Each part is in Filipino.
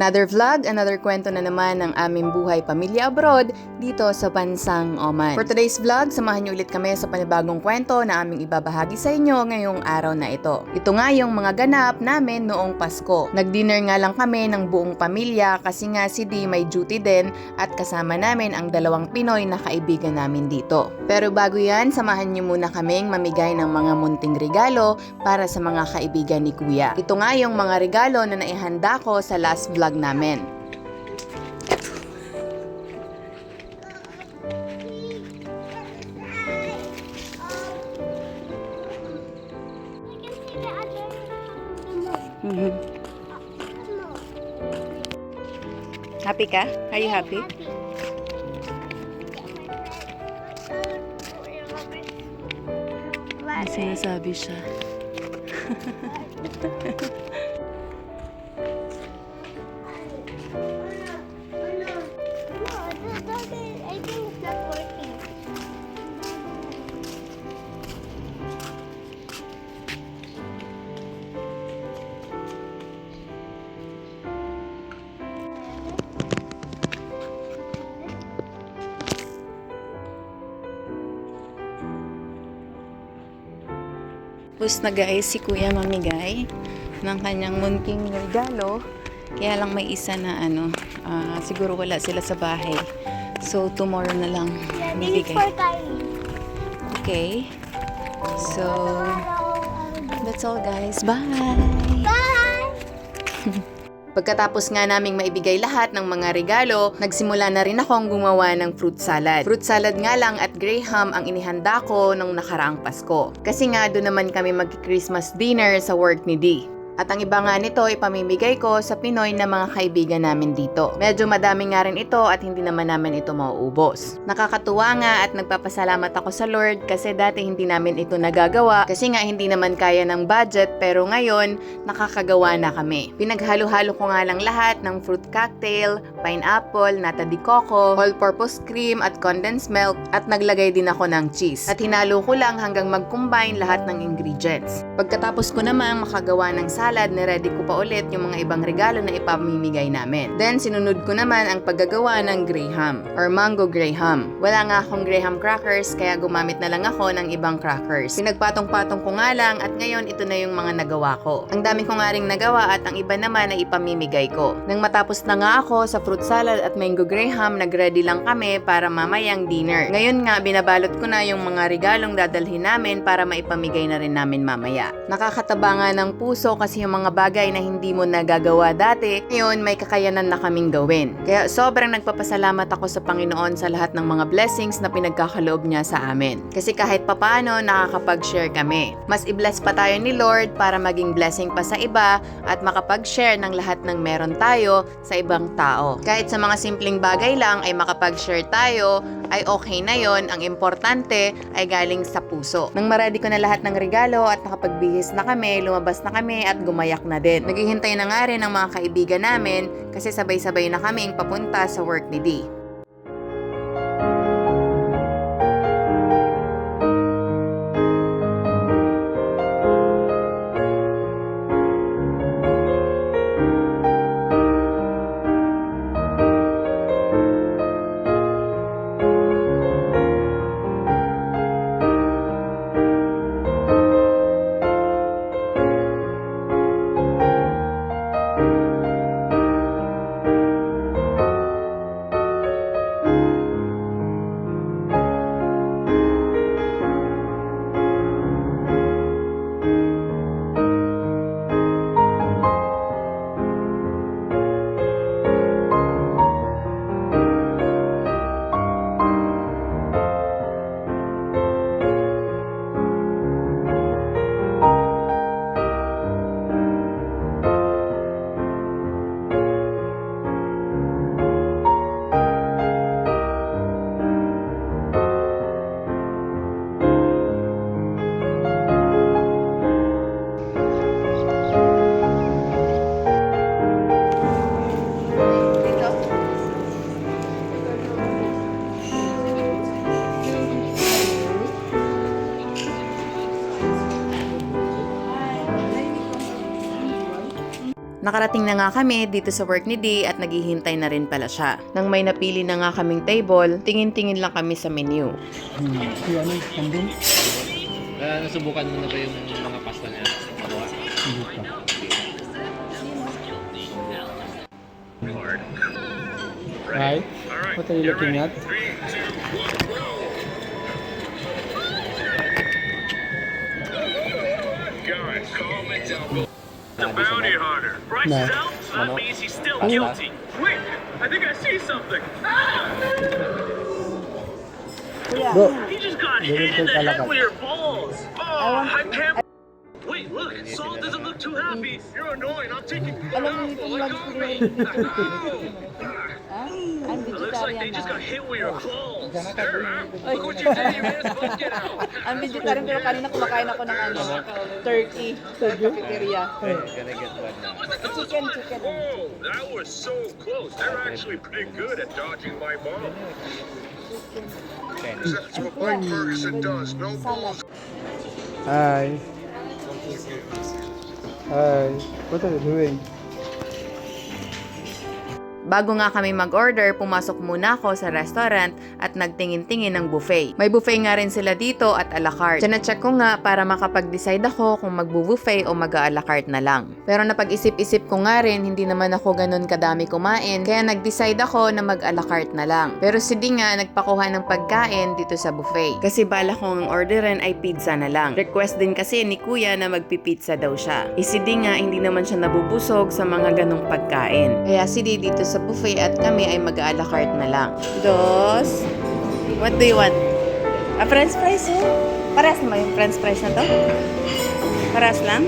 Another vlog, another kwento na naman ng aming buhay pamilya abroad dito sa bansang Oman. For today's vlog, samahan niyo ulit kami sa panibagong kwento na aming ibabahagi sa inyo ngayong araw na ito. Ito nga yung mga ganap namin noong Pasko. Nag-dinner nga lang kami ng buong pamilya kasi nga si Dee may duty din at kasama namin ang dalawang Pinoy na kaibigan namin dito. Pero bago yan, samahan niyo muna kaming mamigay ng mga munting regalo para sa mga kaibigan ni Kuya. Ito nga yung mga regalo na naihanda ko sa last vlog namin. Happy ka? Are you happy? May sinasabi siya. Tapos na guys, si Kuya mamigay ng kanyang munting regalo. Kaya lang may isa na siguro wala sila sa bahay. So, tomorrow na lang bibigay. Okay. So, that's all guys. Bye! Bye! Pagkatapos nga naming maibigay lahat ng mga regalo, nagsimula na rin akong gumawa ng fruit salad. Fruit salad nga lang at graham ang inihanda ko nung nakaraang Pasko. Kasi nga doon naman kami mag-Christmas dinner sa work ni Dee. At ang iba nga nito ay pamimigay ko sa Pinoy na mga kaibigan namin dito. Medyo madami nga rin ito at hindi naman namin ito mauubos. Nakakatuwa nga at nagpapasalamat ako sa Lord kasi dati hindi namin ito nagagawa kasi nga hindi naman kaya ng budget pero ngayon nakakagawa na kami. Pinaghalo-halo ko nga lang lahat ng fruit cocktail, pineapple, nata de coco, all-purpose cream at condensed milk at naglagay din ako ng cheese. At hinalo ko lang hanggang mag-combine lahat ng ingredients. Pagkatapos ko namang makagawa ng salad, niready ko pa ulit yung mga ibang regalo na ipamimigay namin. Then, sinunod ko naman ang paggagawa ng graham or mango graham. Wala nga akong graham crackers kaya gumamit na lang ako ng ibang crackers. Pinagpatong-patong ko nga lang at ngayon ito na yung mga nagawa ko. Ang dami ko nga ring nagawa at ang iba naman ay ipamimigay ko. Nang matapos na nga ako sa fruit salad at mango graham, nagready lang kami para mamayang dinner. Ngayon nga, binabalot ko na yung mga regalong dadalhin namin para maipamigay na rin namin mamaya. Nakakataba nga ng puso kasi yung mga bagay na hindi mo nagagawa dati, ngayon may kakayanan na kaming gawin. Kaya sobrang nagpapasalamat ako sa Panginoon sa lahat ng mga blessings na pinagkakaloob niya sa amin. Kasi kahit papaano nakakapag-share kami. Mas i-bless pa tayo ni Lord para maging blessing pa sa iba at makapag-share ng lahat ng meron tayo sa ibang tao. Kahit sa mga simpleng bagay lang ay makapag-share tayo, ay okay na yon. Ang importante ay galing sa puso. Nang ma-ready ko na lahat ng regalo at nakapagbihis na kami, lumabas na kami at gumayak na din. Naghihintay na nga rin ang mga kaibigan namin kasi sabay-sabay na kaming papunta sa work ni Dee. Nakarating na nga kami dito sa work ni Dee at naghihintay na rin pala siya. Nang may napili na nga kaming table, tingin-tingin lang kami sa menu. Nandun? Nasubukan mo na ba yung mga pasta niya? Hindi pa. Right? What are you looking at? Guys, calm it down. The bounty hunter. Bryce No. is out, so that means he's still Ano? guilty. Quick! I think I see something. Bro, He just got They will hit in take the head Alakal. with your balls. Oh, I can't. Wait, look, Saul doesn't look too happy. You're annoying. I'm taking you out. Let go of me. It looks like they just got hit with your balls. There, huh? Look what you did. You made us both get out. Ang vegetarian pero kanina kumakain ako ng turkey sa cafeteria. Gonna get one now. Chicken. Whoa, that was so close. They're actually pretty good at dodging my ball. That's what Blake Ferguson does. No balls. hi. Hi. What are you doing? Bago nga kami mag-order, pumasok muna ako sa restaurant at nagtingin-tingin ng buffet. May buffet nga rin sila dito at a la carte. Chine-check ko nga para makapag-decide ako kung magbu-buffet o mag-a la carte na lang. Pero napag-isip-isip ko nga rin, hindi naman ako ganun kadami kumain, kaya nag-decide ako na mag-a la carte na lang. Pero si Dee nga nagpakuha ng pagkain dito sa buffet. Kasi bala kong orderin ay pizza na lang. Request din kasi ni Kuya na magpipizza daw siya. Si Dee nga hindi naman siya nabubusog sa mga ganong pagkain. Kaya si Dee dito sa buffet at kami ay mag-a la carte na lang. Dos. What do you want? A french fries oh? Paras naman yung french fries na to? Paras lang?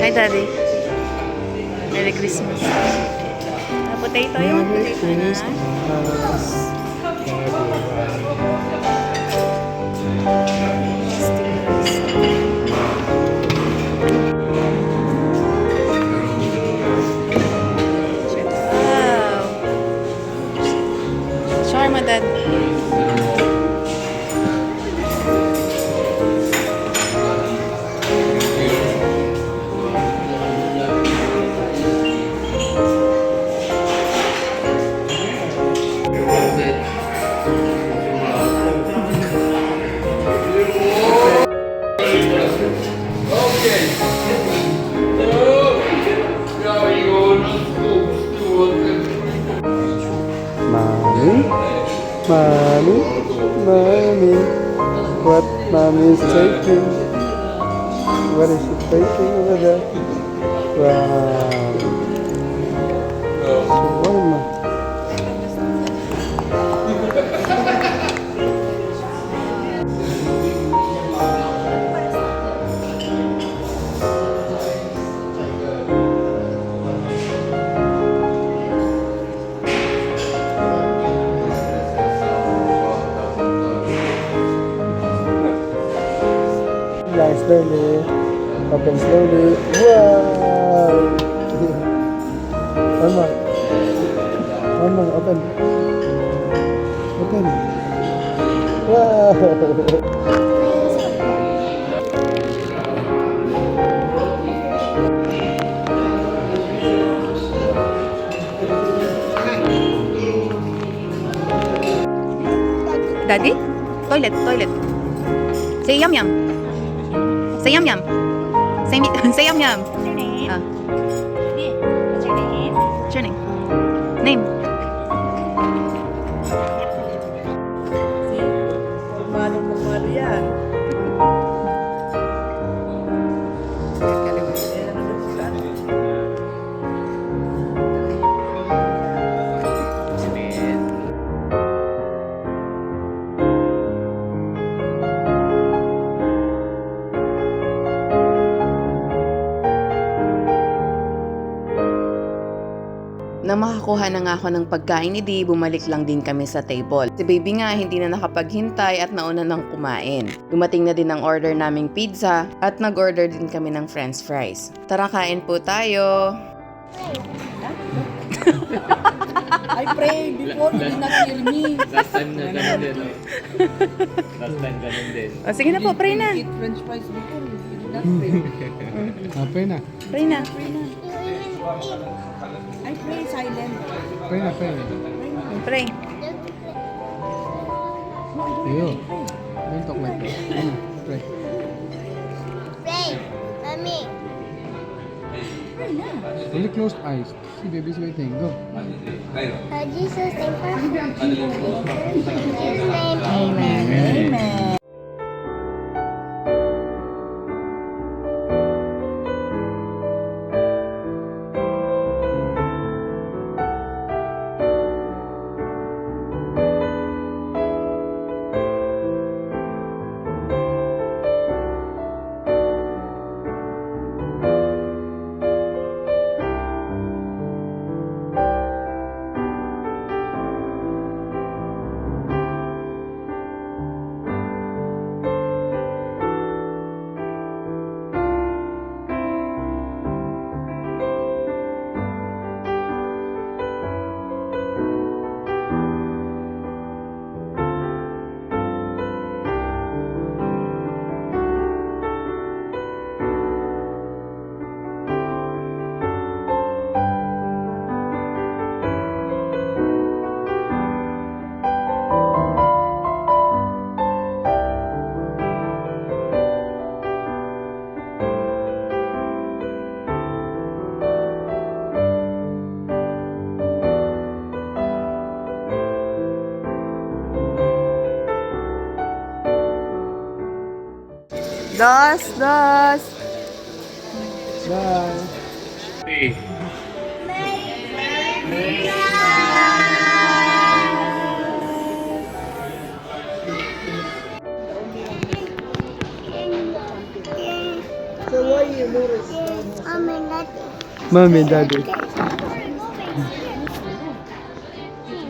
Hi, Daddy. Merry Christmas. Potato yung Merry potato na. Christmas. Wow. Shawarma, Dad. Mommy. What mommy is taking? What is she taking over there? Wow. Shawarma. Down slowly. Open slowly. Wow! One more. One more. Open. Open. Wow! Daddy? Toilet. Say yum yum. Say yum yum. Say yum yum. What's your name? Ah. What's your name? What's your name? Name? Formado yan. Nang makakuha na nga ako ng pagkain ni Dee, bumalik lang din kami sa table. Si baby nga hindi na nakapaghintay at nauna nang kumain. Dumating na din ang order naming pizza at nag-order din kami ng french fries. Tara, kain po tayo! I prayed before, you did not hear me. Last time na ganun din. Oh. Last time ganun din. O, sige na po, pray na. Eat french fries before, you did not pray. Pray na. Pray na. I pray silent. Pray na, pray na. Pray. Ayo. Don't talk like that. Pray. Pray for me. Only closed eyes. See, baby's waiting. Go. Jesus, name for Jesus' name, amen. Amen. Dos, dos. Bye. Hey. Mom and Daddy. Mommy, Daddy.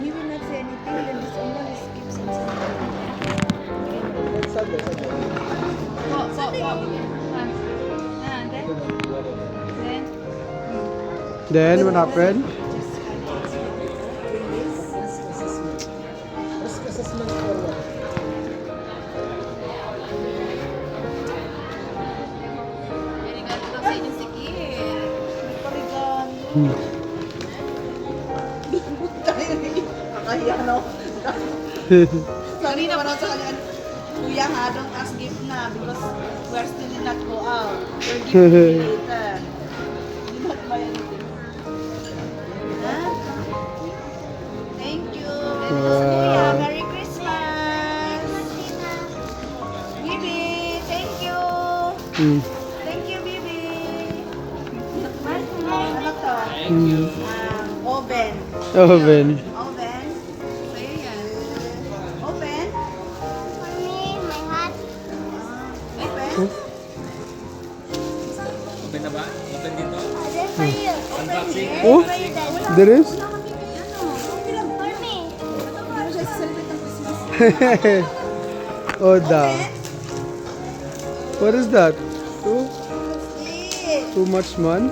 We will not say anything, then this one is keeps Then what happened? Kakahiya, no? Sorry naman ako sa kanya. Kuya ha, don't ask gift na because we're still did not go out. We're giving you later. Did not buy anything. Ha? Thank you. Kuya, Merry Christmas. Bibi, thank you. Thank you, Bibi. Ano to? Oven. Oven. Oven. Sa'yo yan. Oven. Mommy, my hat. Oven. Open na ba? Open dito? This for you. Unboxing? Oh, there is? For me. Oda. What is that? Eat. Too much man?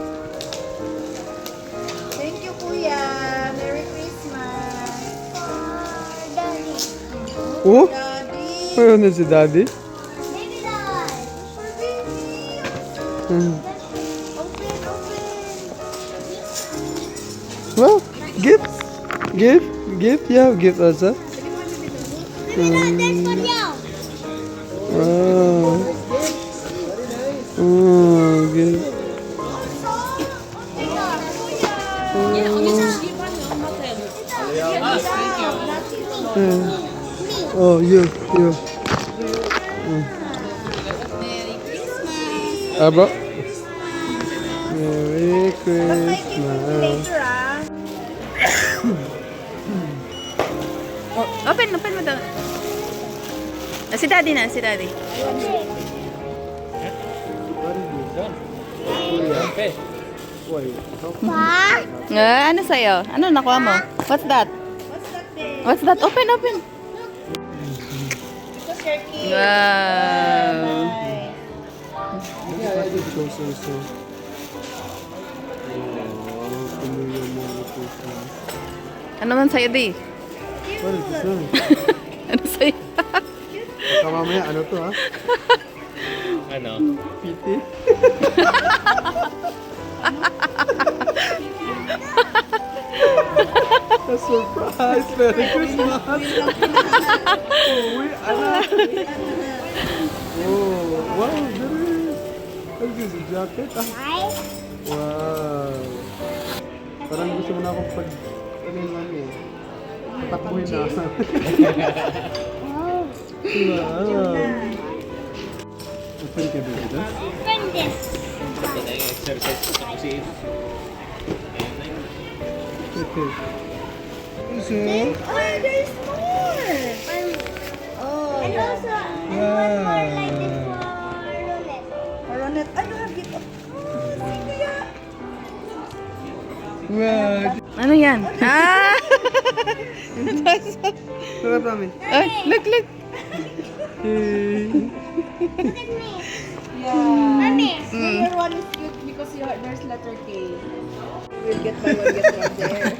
Thank you, Kuya. Merry Christmas. Daddy. Oh? Daddy. Ayun na si Daddy. Baby doll. For baby. Hmm. Open, open. Well, gift. Gift. Gift. Yeah, gift also. Baby doll, that's for you. Oh. Oh, gift. Oh, you. Aba. Merry Christmas. Later, ah. Oh, open mo daw. Si Daddy na, si Daddy. Okay. Pa? Ano sa'yo? Ano nakuha mo? What's that? What's that, babe? What's that? Open. Because you're cute. Wow. Nice. Yeah, I did go so. Oh, Merry Christmas. Ano man sa'yo, di? What is this one? Ano sa'yo? Baka mamaya, ano to ha? Ano? Piti? A surprise! Merry Christmas! Uwi, anak! Oh, wow, there is! What is this, a jacket? Ah, Nice. wow! Parang gusto mo na akong pag... Ano yung ano eh? Takbuhin na. Wow! Open ka ba ito? Open this. Ito na yung exercise ko sa kusina. Ayan na yun. Okay. So, Oh, there's more! Oh, And yeah. also, and one more like this for roulette. Coronet. Ay, you have it. Oh, see, kuya. wow! Ano yan? Ah! Sarap namin. Ay, look, look. Look at me. Yeah. Mommy. Your one is good because there's letter K. We'll get buy one, get one there.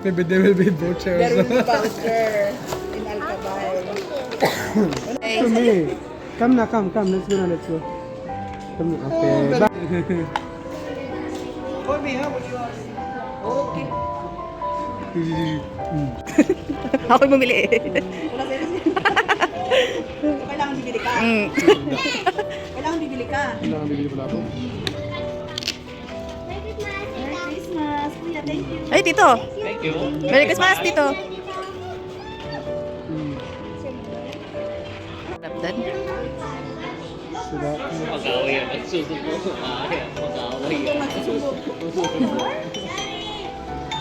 Maybe there will be vouchers. There will be voucher in Alcabay. To me. Come na, come. Let's go na, let's go. Come na. Okay. Bye. Okay. Ako bumili. Wala sa'yo kasi. Kailangan bibili ka. Kailangan bibili ka. Kailangan bibili pala ako. Merry Christmas. Kuya, thank you. Ay, Tito. Thank you. Merry Christmas, Tito. Lapdan. Sarap. Mag-away yan. Magsusubo. Mag-away yan.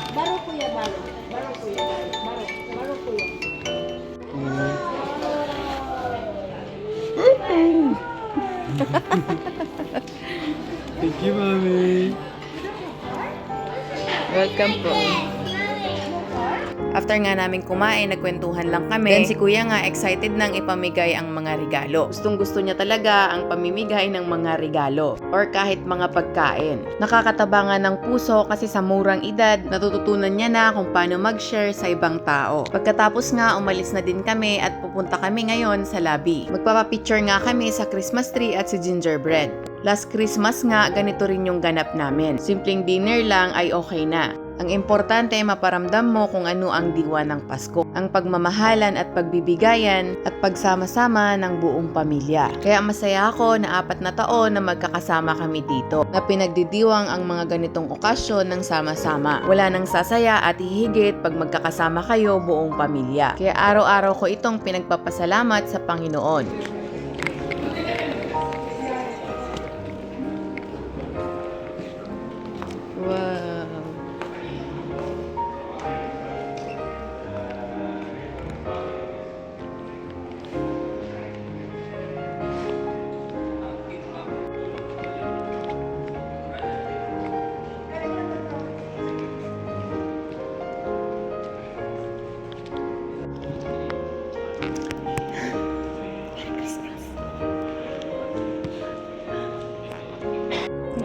Baro kuya, baro. Baro kuya, baro. Baro kuya. Thank you, Mommy. Welcome po. After nga namin kumain, nagkwentuhan lang kami. Then si kuya nga excited nang ipamigay ang mga regalo. Gustong gusto niya talaga ang pamimigay ng mga regalo or kahit mga pagkain. Nakakataba nga ng puso kasi sa murang edad, natututunan niya na kung paano mag-share sa ibang tao. Pagkatapos nga, umalis na din kami at pupunta kami ngayon sa lobby. Magpapapicture nga kami sa Christmas tree at sa gingerbread. Last Christmas nga, ganito rin yung ganap namin. Simpleng dinner lang ay okay na. Ang importante ay maparamdam mo kung ano ang diwa ng Pasko. Ang pagmamahalan at pagbibigayan at pagsama-sama ng buong pamilya. Kaya masaya ako na 4 na taon na magkakasama kami dito. Na pinagdidiwang ang mga ganitong okasyon ng sama-sama. Wala nang sasaya at hihigit pag magkakasama kayo buong pamilya. Kaya araw-araw ko itong pinagpapasalamat sa Panginoon. Wow.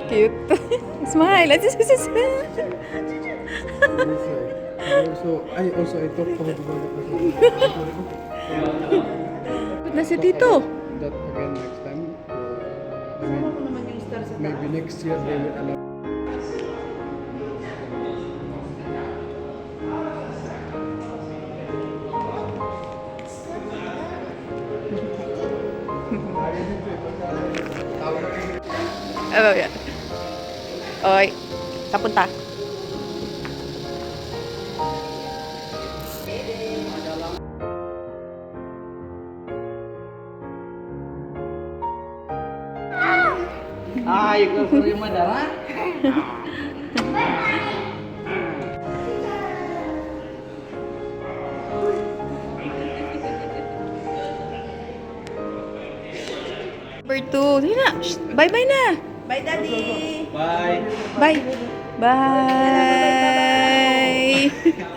Cute. Smile. Also, I talk about Na si Tito. that again next time. I mean, Ano naman yung star sa maybe next year they will allow. Oh, yeah. Oy, kapunta. Ah, you go for yung madara? Number 2. Sige na. Shh, bye-bye na. Bye, Daddy. Bye. Bye. Bye. Bye,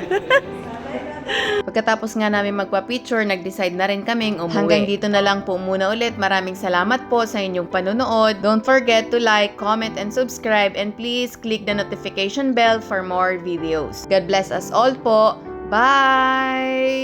bye, bye. Pagkatapos nga namin magpa-picture, nag-decide na rin kaming umuwi. Hanggang dito na lang po muna ulit. Maraming salamat po sa inyong panunood. Don't forget to like, comment, and subscribe. And please click the notification bell for more videos. God bless us all po. Bye!